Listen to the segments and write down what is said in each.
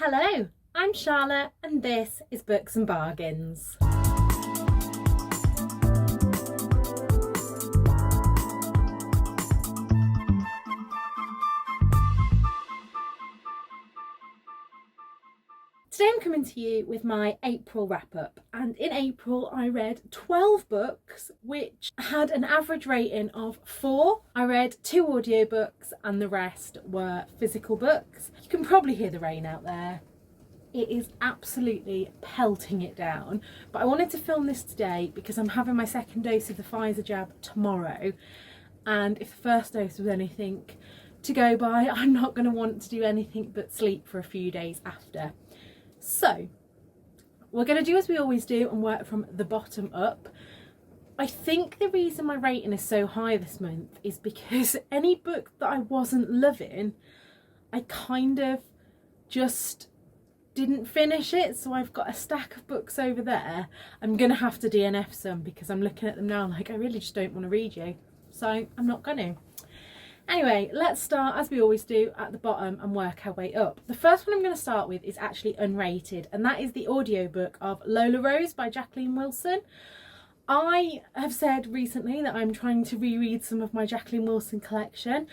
Hello, I'm Charlotte and this is Books and Bargains. Today I'm coming to you with my April wrap-up, and in April I read 12 books which had an average rating of 4. I read 2 audiobooks and the rest were physical books. You can probably hear the rain out there. It is absolutely pelting it down, but I wanted to film this today because I'm having my second dose of the Pfizer jab tomorrow, and if the first dose was anything to go by, I'm not going to want to do anything but sleep for a few days after. So we're going to do as we always do and work from the bottom up. I think the reason my rating is so high this month is because any book that I wasn't loving, I kind of just didn't finish it. So I've got a stack of books over there. I'm going to have to DNF some because I'm looking at them now like I really just don't want to read you. So I'm not going to. Anyway, let's start as we always do at the bottom and work our way up. The first one I'm going to start with is actually unrated, and that is the audiobook of Lola Rose by Jacqueline Wilson. I have said recently that I'm trying to reread some of my Jacqueline Wilson collection,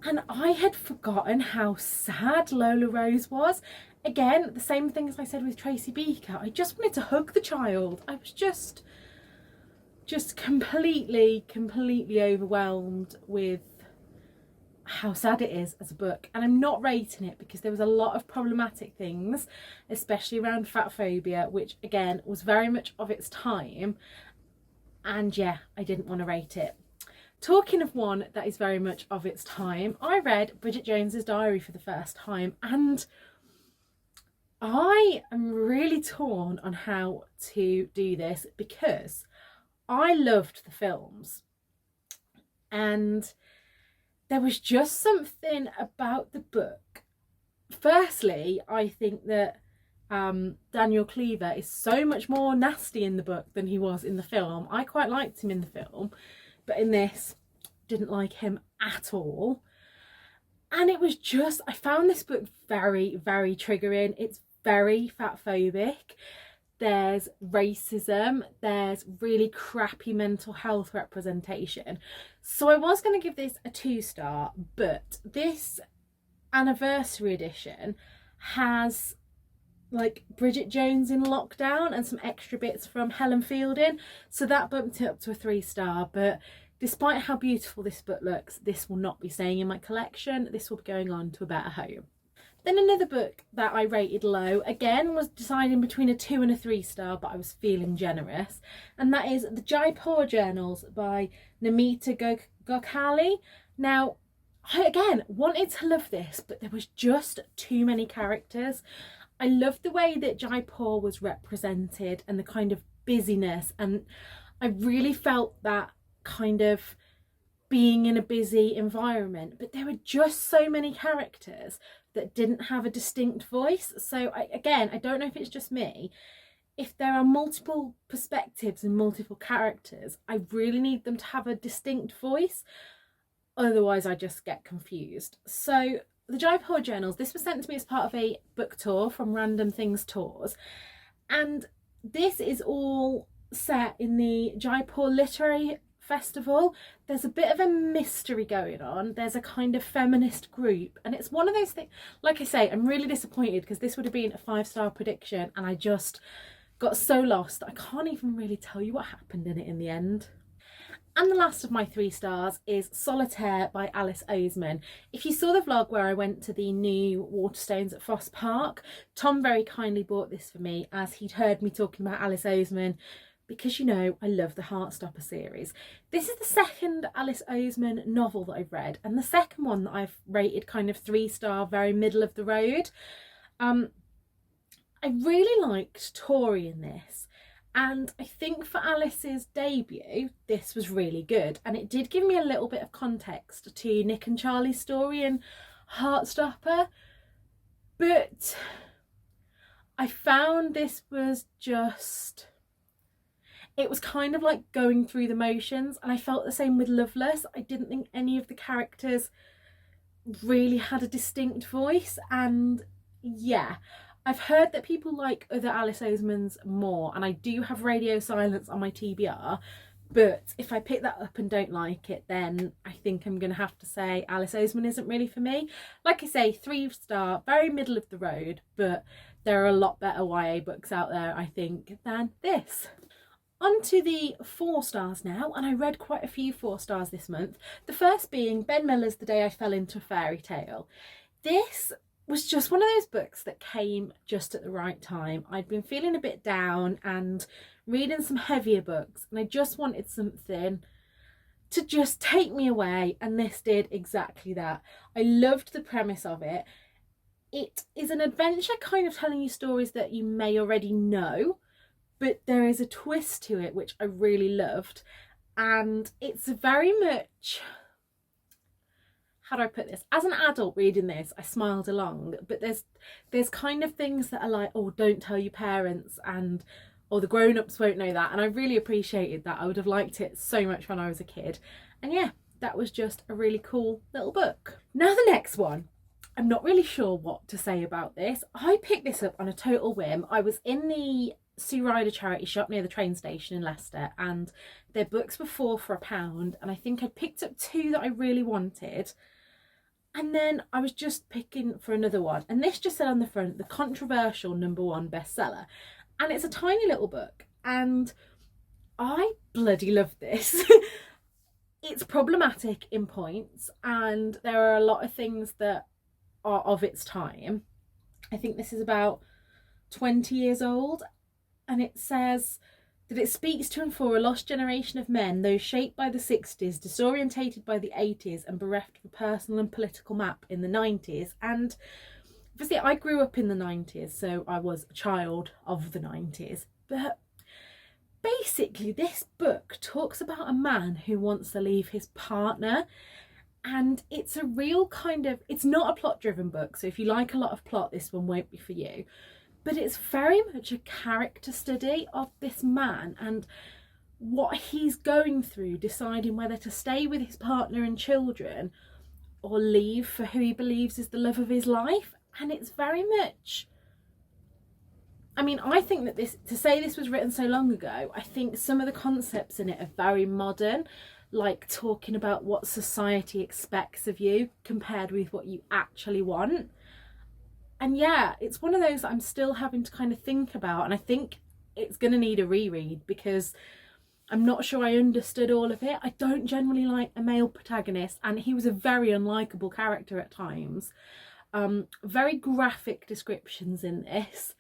and I had forgotten how sad Lola Rose was. Again, the same thing as I said with Tracy Beaker. I just wanted to hug the child. I was just completely overwhelmed with how sad it is as a book, and I'm not rating it because there was a lot of problematic things, especially around fat phobia, which again was very much of its time, and yeah, I didn't want to rate it. Talking of one that is very much of its time, I read Bridget Jones's Diary for the first time, and I am really torn on how to do this because I loved the films, and there was just something about the book. Firstly, I think that Daniel Cleaver is so much more nasty in the book than he was in the film. I quite liked him in the film, but in this, didn't like him at all. And it was just, I found this book very triggering. It's very fat phobic. There's racism, there's really crappy mental health representation. So I was going to give this a 2-star, but this anniversary edition has like Bridget Jones in lockdown and some extra bits from Helen Fielding. So that bumped it up to a 3-star. But despite how beautiful this book looks, this will not be staying in my collection. This will be going on to a better home. Then another book that I rated low, again, was deciding between a 2 and a 3-star, but I was feeling generous. And that is the Jaipur Journals by Namita Gokhale. Now, I again wanted to love this, but there was just too many characters. I loved the way that Jaipur was represented and the kind of busyness, and I really felt that kind of being in a busy environment, but there were just so many characters that didn't have a distinct voice. So I don't know if it's just me. If there are multiple perspectives and multiple characters, I really need them to have a distinct voice. Otherwise, I just get confused. So the Jaipur Journals, this was sent to me as part of a book tour from Random Things Tours. And this is all set in the Jaipur Literary Festival. There's a bit of a mystery going on. There's a kind of feminist group, and it's one of those things, like I say, I'm really disappointed because this would have been a 5-star prediction and I just got so lost that I can't even really tell you what happened in it in the end. And the last of my 3 stars is Solitaire by Alice Oseman. If you saw the vlog where I went to the new Waterstones at Foss Park, Tom very kindly bought this for me as he'd heard me talking about Alice Oseman, because you know I love the Heartstopper series. This is the second Alice Oseman novel that I've read, and the second one that I've rated kind of 3-star, very middle of the road. I really liked Tori in this, and I think for Alice's debut this was really good, and it did give me a little bit of context to Nick and Charlie's story in Heartstopper, but I found this was just, it was kind of like going through the motions, and I felt the same with Loveless. I didn't think any of the characters really had a distinct voice, and Yeah, I've heard that people like other Alice Oseman's more, and I do have Radio Silence on my TBR, but if I pick that up and don't like it, then I think I'm going to have to say Alice Oseman isn't really for me. Like I say, 3-star, very middle of the road, but there are a lot better YA books out there, I think, than this. On to the 4 stars now, and I read quite a few 4 stars this month. The first being Ben Miller's The Day I Fell into a Fairy Tale. This was just one of those books that came just at the right time. I'd been feeling a bit down and reading some heavier books, and I just wanted something to just take me away, and this did exactly that. I loved the premise of it. It is an adventure kind of telling you stories that you may already know, but there is a twist to it which I really loved, and it's very much, how do I put this? As an adult reading this, I smiled along, but there's kind of things that are like, oh, don't tell your parents, and or the grown-ups won't know that, and I really appreciated that. I would have liked it so much when I was a kid, and yeah, that was just a really cool little book. Now the next one, I'm not really sure what to say about this. I picked this up on a total whim. I was in the Sue Ryder charity shop near the train station in Leicester, and their books were 4 for £1, and I think I'd picked up 2 that I really wanted, and then I was just picking for another one, and this just said on the front, the controversial #1 bestseller, and it's a tiny little book, and I bloody love this. It's problematic in points, and there are a lot of things that are of its time. I think this is about 20 years old, and it says that it speaks to and for a lost generation of men, those shaped by the 60s, disorientated by the 80s, and bereft of a personal and political map in the 90s. And obviously I grew up in the 90s, so I was a child of the 90s, but basically this book talks about a man who wants to leave his partner, and it's a real kind of, it's not a plot driven book, so if you like a lot of plot, this one won't be for you, but it's very much a character study of this man and what he's going through, deciding whether to stay with his partner and children or leave for who he believes is the love of his life. And it's very much, I mean, I think that this, to say this was written so long ago, I think some of the concepts in it are very modern, like talking about what society expects of you compared with what you actually want. And yeah, it's one of those that I'm still having to kind of think about, and I think it's going to need a reread because I'm not sure I understood all of it. I don't generally like a male protagonist, and he was a very unlikable character at times. Very graphic descriptions in this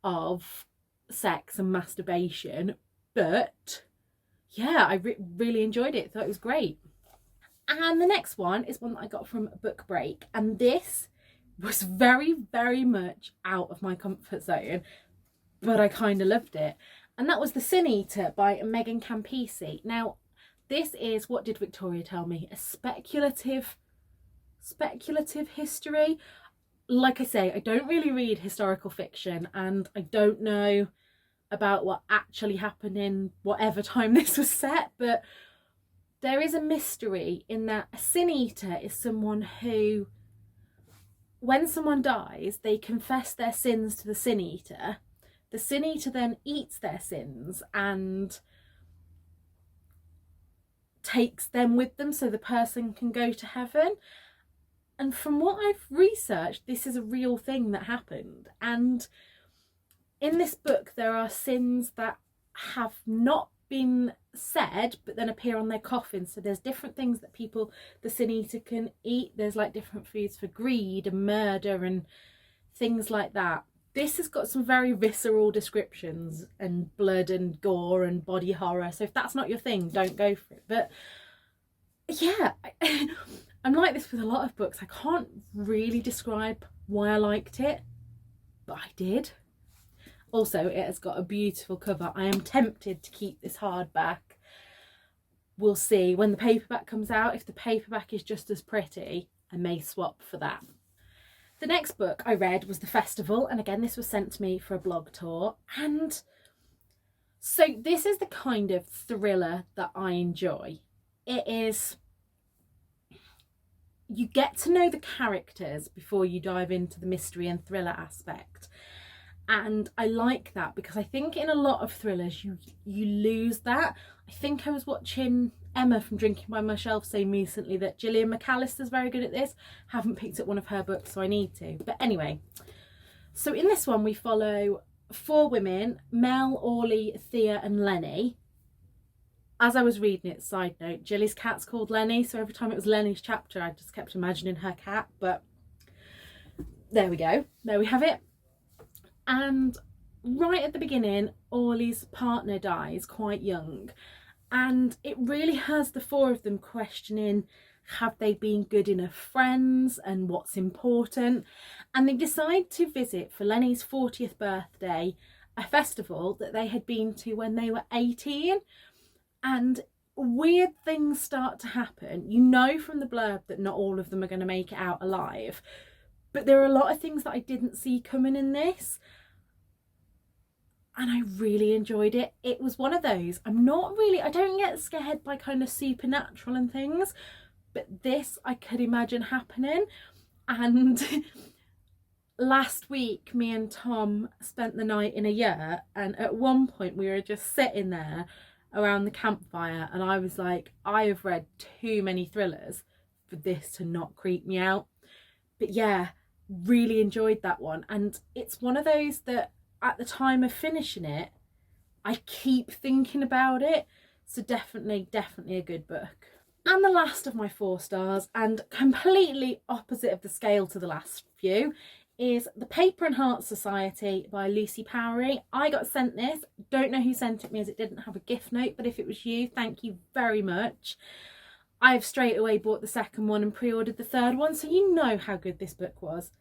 of sex and masturbation, but yeah, I really enjoyed it. Thought it was great. And the next one is one that I got from Book Break, and this was very, very much out of my comfort zone, but I kind of loved it. And that was The Sin Eater by Megan Campisi. Now, this is, what did Victoria tell me? A speculative history. Like I say, I don't really read historical fiction, and I don't know about what actually happened in whatever time this was set, but there is a mystery in that a sin eater is someone who, when someone dies, they confess their sins to the sin eater. The sin eater then eats their sins and takes them with them so the person can go to heaven. And from what I've researched, this is a real thing that happened. And in this book, there are sins that have not been said, but then appear on their coffin. So there's different things that people, the sin eater, can eat. There's like different foods for greed and murder and things like that. This has got some very visceral descriptions and blood and gore and body horror. So if that's not your thing, don't go for it. But yeah, I'm like this with a lot of books. I can't really describe why I liked it, but I did. Also, it has got a beautiful cover. I am tempted to keep this hardback. We'll see when the paperback comes out. If the paperback is just as pretty, I may swap for that. The next book I read was The Festival, and again, this was sent to me for a blog tour. And so this is the kind of thriller that I enjoy. It is, you get to know the characters before you dive into the mystery and thriller aspect. And I like that, because I think in a lot of thrillers you lose that. I think I was watching Emma from Drinking by My Shelf saying recently that Gillian McAllister's very good at this. Haven't picked up one of her books, so I need to. But anyway, so in this one we follow 4 women: Mel, Orly, Thea and Lenny. As I was reading it, side note, Jilly's cat's called Lenny, so every time it was Lenny's chapter I just kept imagining her cat. But there we go, there we have it. And right at the beginning, Orly's partner dies quite young, and it really has the 4 of them questioning, have they been good enough friends and what's important. And they decide to visit for Lenny's 40th birthday a festival that they had been to when they were 18. And weird things start to happen. You know from the blurb that not all of them are going to make it out alive, but there are a lot of things that I didn't see coming in this, and I really enjoyed it. It was one of those, I don't get scared by kind of supernatural and things, but this I could imagine happening. And last week me and Tom spent the night in a yurt, and at one point we were just sitting there around the campfire and I was like, I have read too many thrillers for this to not creep me out. But yeah, really enjoyed that one, and it's one of those that at the time of finishing it I keep thinking about it. So definitely a good book. And the last of my 4 stars, and completely opposite of the scale to the last few, is The Paper and Heart Society by Lucy Powery. I got sent this, don't know who sent it me as it didn't have a gift note, but if it was you, thank you very much. I've straight away bought the second one and pre-ordered the third one, so you know how good this book was.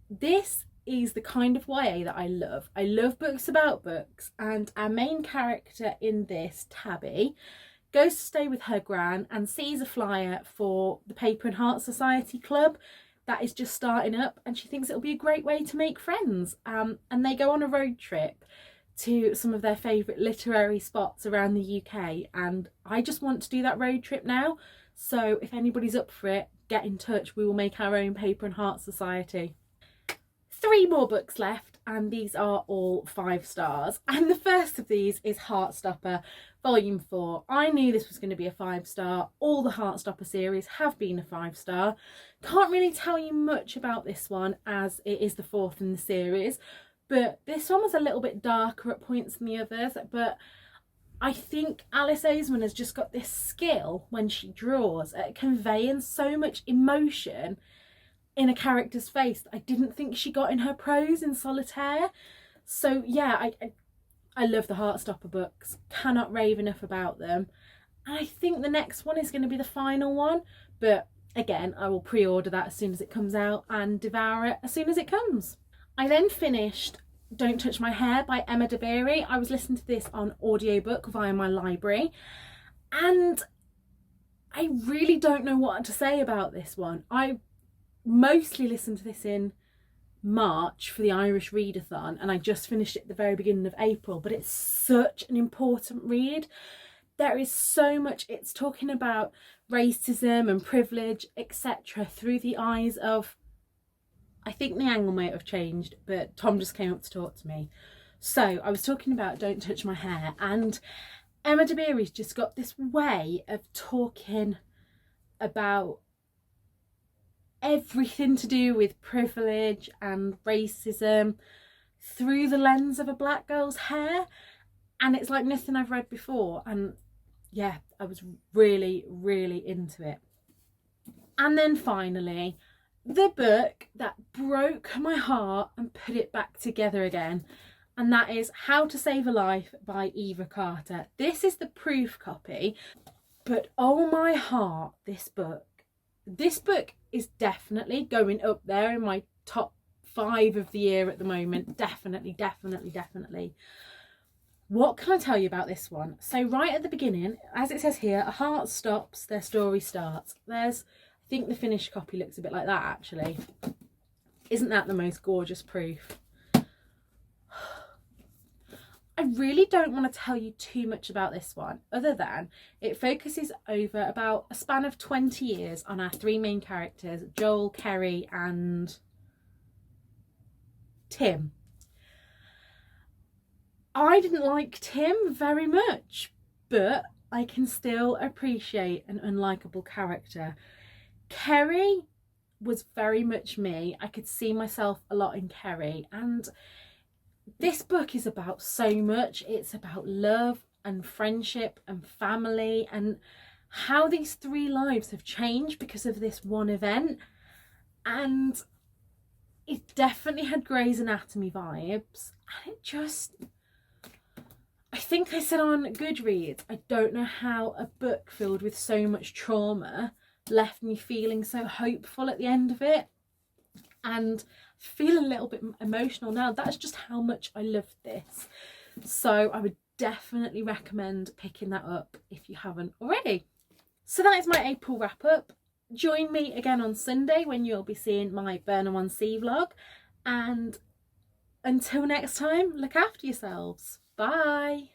This is the kind of YA that I love. I love books about books, and our main character in this, Tabby, goes to stay with her gran and sees a flyer for the Paper and Heart Society Club that is just starting up, and she thinks it'll be a great way to make friends. And they go on a road trip to some of their favourite literary spots around the UK, and I just want to do that road trip now. So if anybody's up for it, get in touch. We will make our own Paper and Heart Society. 3 more books left, and these are all 5 stars. And the first of these is Heartstopper Volume 4. I knew this was going to be a 5-star. All the Heartstopper series have been a 5-star. Can't really tell you much about this one as it is the 4th in the series, but this one was a little bit darker at points than the others. But I think Alice Oseman has just got this skill when she draws at conveying so much emotion in a character's face that I didn't think she got in her prose in Solitaire. So yeah, I love the Heartstopper books, cannot rave enough about them, and I think the next one is going to be the final one, but again I will pre-order that as soon as it comes out and devour it as soon as it comes. I then finished Don't Touch My Hair by Emma Dabiri. I was listening to this on audiobook via my library, and I really don't know what to say about this one. I mostly listened to this in March for the Irish Readathon, and I just finished it at the very beginning of April, but it's such an important read. There is so much. It's talking about racism and privilege, etc., through the eyes of, I think the angle might have changed, but Tom just came up to talk to me. So I was talking about Don't Touch My Hair, and Emma Dabiri's just got this way of talking about everything to do with privilege and racism through the lens of a black girl's hair, and it's like nothing I've read before. And yeah, I was really into it. And then finally, the book that broke my heart and put it back together again, and that is How to Save a Life by Eva Carter. This is the proof copy, but oh my heart, this book is definitely going up there in my top 5 of the year at the moment. Definitely. What can I tell you about this one? So right at the beginning, as it says here, a heart stops, their story starts. I think the finished copy looks a bit like that actually. Isn't that the most gorgeous proof? I really don't want to tell you too much about this one, other than it focuses over about a span of 20 years on our three main characters, Joel, Kerry and Tim. I didn't like Tim very much, but I can still appreciate an unlikable character. Kerry was very much me. I could see myself a lot in Kerry, and this book is about so much. It's about love and friendship and family, and how these three lives have changed because of this one event. And it definitely had Grey's Anatomy vibes, and it just, I think I said on Goodreads, I don't know how a book filled with so much trauma left me feeling so hopeful at the end of it, and feel a little bit emotional now. That's just how much I loved this. So I would definitely recommend picking that up if you haven't already. So that is my April wrap up. Join me again on Sunday when you'll be seeing my Burnham-on-Sea vlog, and until next time, look after yourselves. Bye.